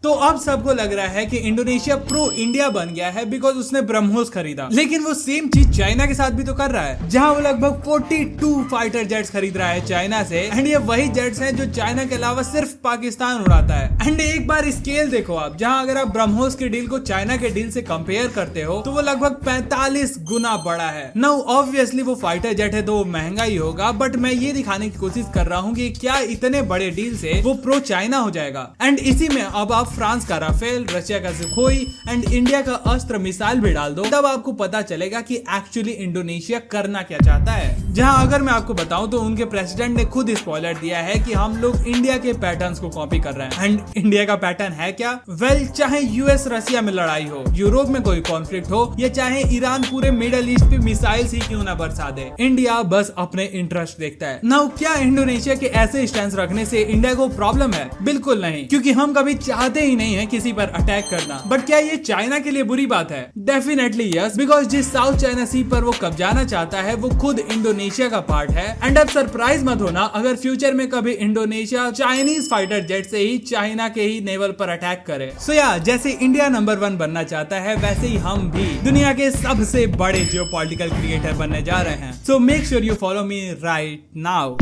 तो अब सबको लग रहा है कि इंडोनेशिया प्रो इंडिया बन गया है बिकॉज उसने ब्रह्मोस खरीदा, लेकिन वो सेम चीज चाइना के साथ भी तो कर रहा है, जहां वो लगभग 42 फाइटर जेट्स खरीद रहा है चाइना से। एंड ये वही जेट्स हैं जो चाइना के अलावा सिर्फ पाकिस्तान उड़ाता है। एंड एक बार स्केल देखो आप, जहां अगर आप ब्रह्मोस की डील को चाइना के डील से कंपेयर करते हो तो वो लगभग 45 गुना बड़ा है। नाउ ऑब्वियसली वो फाइटर जेट है तो वो महंगा ही होगा, बट मैं ये दिखाने की कोशिश कर रहा हूँ कि क्या इतने बड़े डील से वो प्रो चाइना हो जाएगा। एंड इसी में अब आप फ्रांस का राफेल, रशिया का सुखोई एंड इंडिया का अस्त्र मिसाइल भी डाल दो, तब आपको पता चलेगा कि एक्चुअली इंडोनेशिया करना क्या चाहता है। जहां अगर मैं आपको बताऊं तो उनके प्रेसिडेंट ने खुद स्पॉइलर दिया है कि हम लोग इंडिया के पैटर्न्स को कॉपी कर रहे हैं। एंड इंडिया का पैटर्न है क्या? वेल, चाहे यूएस रशिया में लड़ाई हो, यूरोप में कोई कॉन्फ्लिक्ट हो, या चाहे ईरान पूरे मिडल ईस्ट पे मिसाइल्स ही क्यों ना बरसा दे, इंडिया बस अपने इंटरेस्ट देखता है। नाउ क्या इंडोनेशिया के ऐसे स्टैंड रखने से इंडिया को प्रॉब्लम है? बिल्कुल नहीं, क्योंकि हम कभी चाहते ही नहीं है किसी पर अटैक करना। बट क्या ये चाइना के लिए बुरी बात है? डेफिनेटली यस, बिकॉज जिस साउथ चाइना सी पर वो कब्जाना चाहता है वो खुद इंडोनेशिया का पार्ट है। एंड अब सरप्राइज मत होना अगर फ्यूचर में कभी इंडोनेशिया चाइनीज फाइटर जेट से ही चाइना के ही नेवल पर अटैक करे। सो या, जैसे इंडिया नंबर 1 बनना चाहता है वैसे ही हम भी दुनिया के सबसे बड़े जियोपॉलिटिकल क्रिएटर बनने जा रहे हैं। So make sure you follow me right now.